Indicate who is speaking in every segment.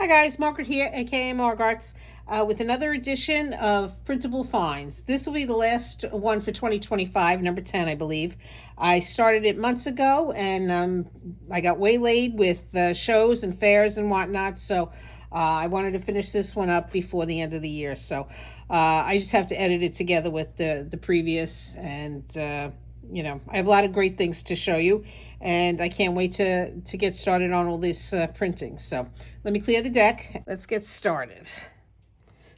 Speaker 1: Hi guys, Margaret here, aka Margarts, with another edition of Printable Finds. This will be the last one for 2025, number 10, I believe. I started it months ago, and I got waylaid with shows and fairs and whatnot, so I wanted to finish this one up before the end of the year. So I just have to edit it together with the previous, and I have a lot of great things to show you, and I can't wait to get started on all this printing. So let me clear the deck. Let's get started.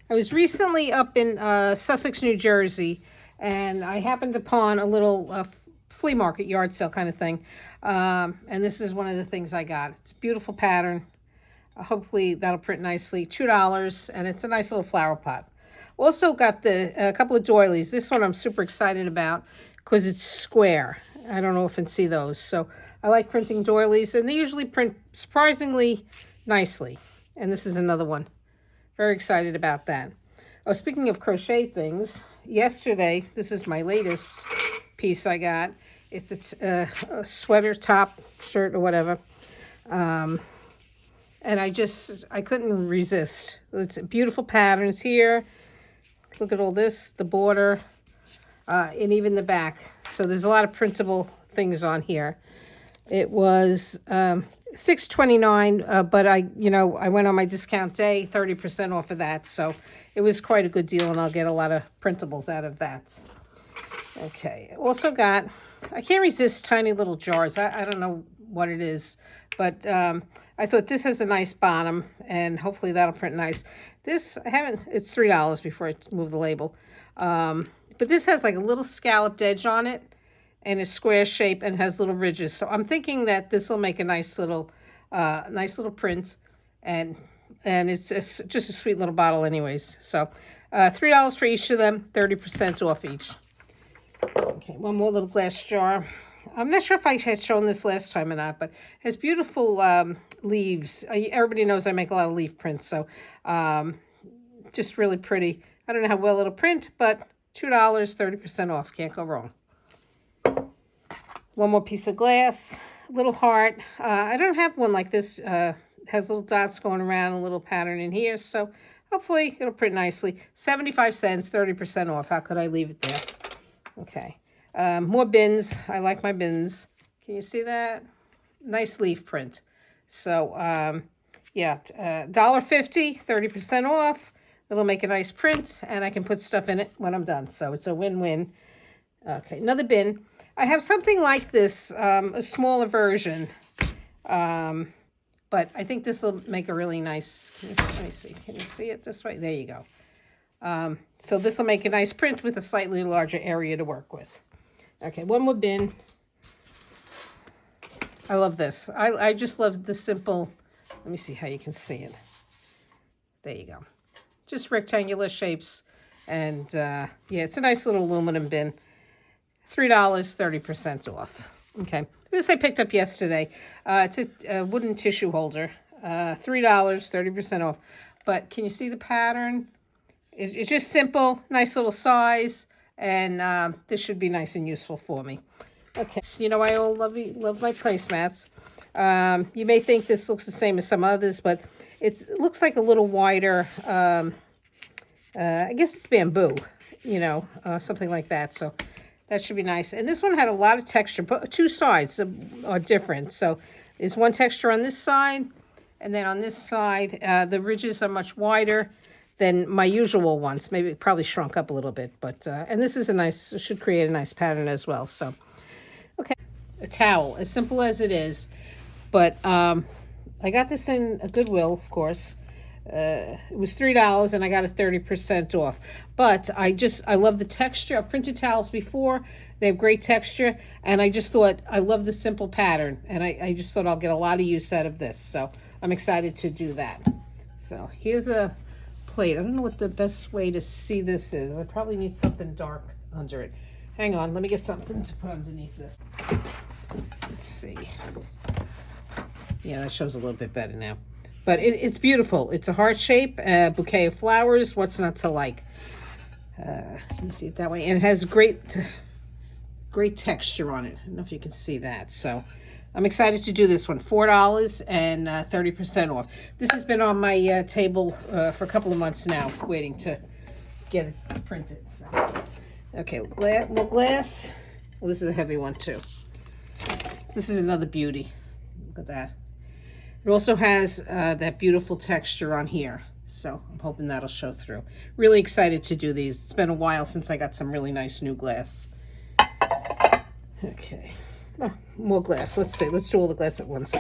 Speaker 1: I was recently up in Sussex, New Jersey, and I happened upon a little flea market yard sale kind of thing. And this is one of the things I got. It's a beautiful pattern. Hopefully that'll print nicely. $2, and it's a nice little flower pot. Also got a couple of doilies. This one I'm super excited about because it's square. I don't know if you can see those. So I like printing doilies, and they usually print surprisingly nicely. And this is another one. Very excited about that. Oh, speaking of crochet things, yesterday, this is my latest piece I got. It's a sweater, top, shirt, or whatever. And I couldn't resist. It's beautiful patterns here. Look at all this, the border, and even the back. So there's a lot of printable things on here. It was $6.29, but I went on my discount day, 30% off of that. So it was quite a good deal, and I'll get a lot of printables out of that. Okay, also got, I can't resist tiny little jars. I don't know what it is, but I thought this has a nice bottom, and hopefully that'll print nice. This, it's $3 before I move the label. But this has like a little scalloped edge on it, and a square shape, and has little ridges. So I'm thinking that this will make a nice little print, and it's just a sweet little bottle anyways. So $3 for each of them, 30% off each. Okay, one more little glass jar. I'm not sure if I had shown this last time or not, but it has beautiful leaves. Everybody knows I make a lot of leaf prints, so just really pretty. I don't know how well it'll print, but $2, 30% off. Can't go wrong. One more piece of glass, little heart. I don't have one like this. Has little dots going around, a little pattern in here. So hopefully it'll print nicely. 75 cents, 30% off. How could I leave it there? Okay. More bins. I like my bins. Can you see that? Nice leaf print. So, yeah, $1.50, 30% off. It'll make a nice print, and I can put stuff in it when I'm done. So it's a win-win. Okay, another bin. I have something like this, a smaller version, but I think this will make a really nice, let me see, can you see it this way? There you go. So this will make a nice print with a slightly larger area to work with. Okay, one more bin. I love this. I just love the simple, let me see how you can see it. There you go. Just rectangular shapes, and yeah, it's a nice little aluminum bin. $3, 30% off. Okay, this I picked up yesterday. It's a wooden tissue holder. $3, 30% off. But can you see the pattern? It's just simple, nice little size, and this should be nice and useful for me. Okay, you know I love my placemats. You may think this looks the same as some others, but it looks like a little wider. I guess it's bamboo, something like that. So that should be nice. And this one had a lot of texture, but two sides are different. So there's one texture on this side, and then on this side, the ridges are much wider than my usual ones. Maybe it probably shrunk up a little bit, but, and this is should create a nice pattern as well. So, okay. A towel, as simple as it is, but I got this in a Goodwill, of course. It was $3, and I got it 30% off. But I love the texture. I've printed towels before. They have great texture, and I just thought, I love the simple pattern, and I just thought I'll get a lot of use out of this. So I'm excited to do that. So here's a plate. I don't know what the best way to see this is. I probably need something dark under it. Hang on, let me get something to put underneath this. Let's see. Yeah, that shows a little bit better now. But it's beautiful. It's a heart shape, a bouquet of flowers. What's not to like? You see it that way. And it has great texture on it. I don't know if you can see that. So I'm excited to do this one. $4 and 30% off. This has been on my table for a couple of months now, waiting to get it printed. So. Okay, more glass. Well, this is a heavy one too. This is another beauty. Look at that. It also has that beautiful texture on here. So I'm hoping that'll show through. Really excited to do these. It's been a while since I got some really nice new glass. Okay. Oh, more glass. Let's see. Let's do all the glass at once.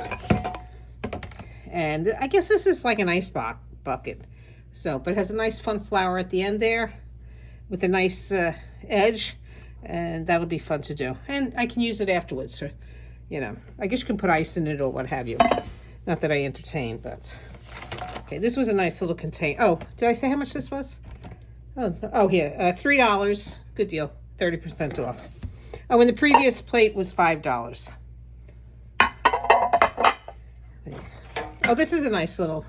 Speaker 1: And I guess this is like an ice bucket. So, but it has a nice fun flower at the end there with a nice edge. And that'll be fun to do. And I can use it afterwards for, you know, I guess you can put ice in it or what have you. Not that I entertain, but. Okay, this was a nice little container. Oh, did I say how much this was? Oh, here, $3. Good deal, 30% off. Oh, and the previous plate was $5. Oh, this is a nice little,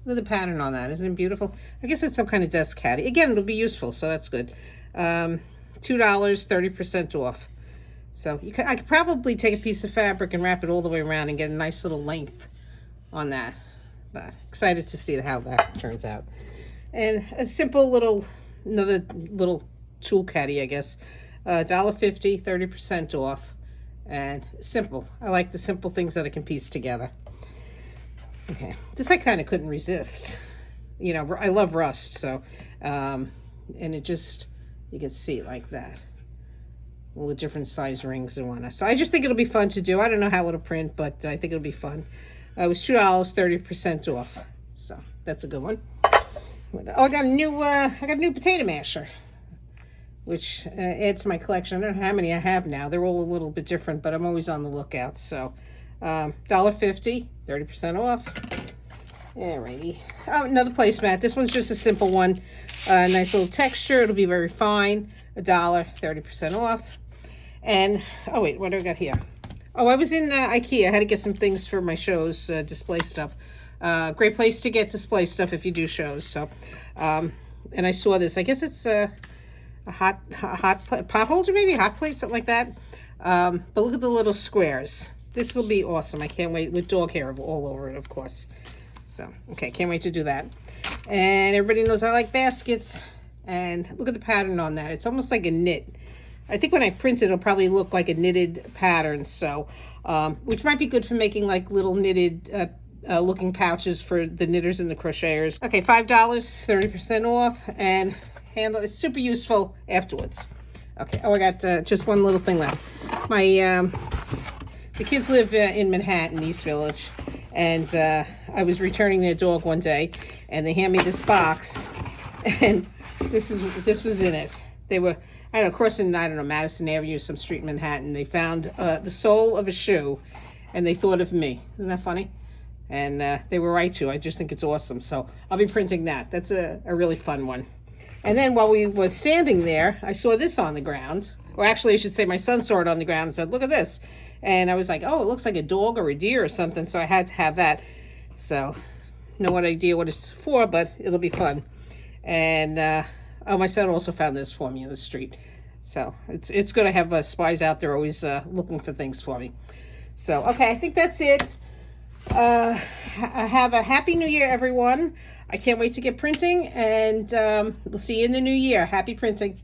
Speaker 1: look at the pattern on that. Isn't it beautiful? I guess it's some kind of desk caddy. Again, it'll be useful, so that's good. $2, 30% off. So I could probably take a piece of fabric and wrap it all the way around and get a nice little length on that. But excited to see how that turns out. And a simple little, another little tool caddy, I guess. $1.50, 30% off. And simple. I like the simple things that I can piece together. Okay, this I kind of couldn't resist. You know, I love rust, so, and it just, you can see it like that. All the different size rings and whatnot. So I just think it'll be fun to do. I don't know how it'll print, but I think it'll be fun. It was $2, 30% off. So that's a good one. Oh, I got a new potato masher, which adds to my collection. I don't know how many I have now. They're all a little bit different, but I'm always on the lookout. So $1.50, 30% off. Alrighty. Oh, another placemat. This one's just a simple one. Nice little texture. It'll be very fine. $1, 30% off. And, oh wait, what do I got here? Oh, I was in IKEA. I had to get some things for my shows, display stuff. Great place to get display stuff if you do shows. So, and I saw this. I guess it's a hot pot holder, maybe hot plate, something like that. But look at the little squares. This will be awesome. I can't wait, with dog hair all over it, of course. So, okay, can't wait to do that. And everybody knows I like baskets. And look at the pattern on that. It's almost like a knit. I think when I print it, it'll probably look like a knitted pattern. So, which might be good for making like little knitted looking pouches for the knitters and the crocheters. Okay, $5, 30% off, and handle. It's super useful afterwards. Okay. Oh, I got just one little thing left. My the kids live in Manhattan, East Village, and I was returning their dog one day, and they hand me this box, and this was in it. They were, I don't know, crossing, Madison Avenue, some street in Manhattan. They found the sole of a shoe, and they thought of me. Isn't that funny? And they were right to. I just think it's awesome. So I'll be printing that. That's a really fun one. And then while we were standing there, I saw this on the ground. Or actually, I should say my son saw it on the ground and said, look at this. And I was like, oh, it looks like a dog or a deer or something. So I had to have that. So no idea what it's for, but it'll be fun. And oh, my son also found this for me in the street. So it's good to have spies out there always looking for things for me. So, okay, I think that's it. Have a happy new year, everyone. I can't wait to get printing, and we'll see you in the new year. Happy printing.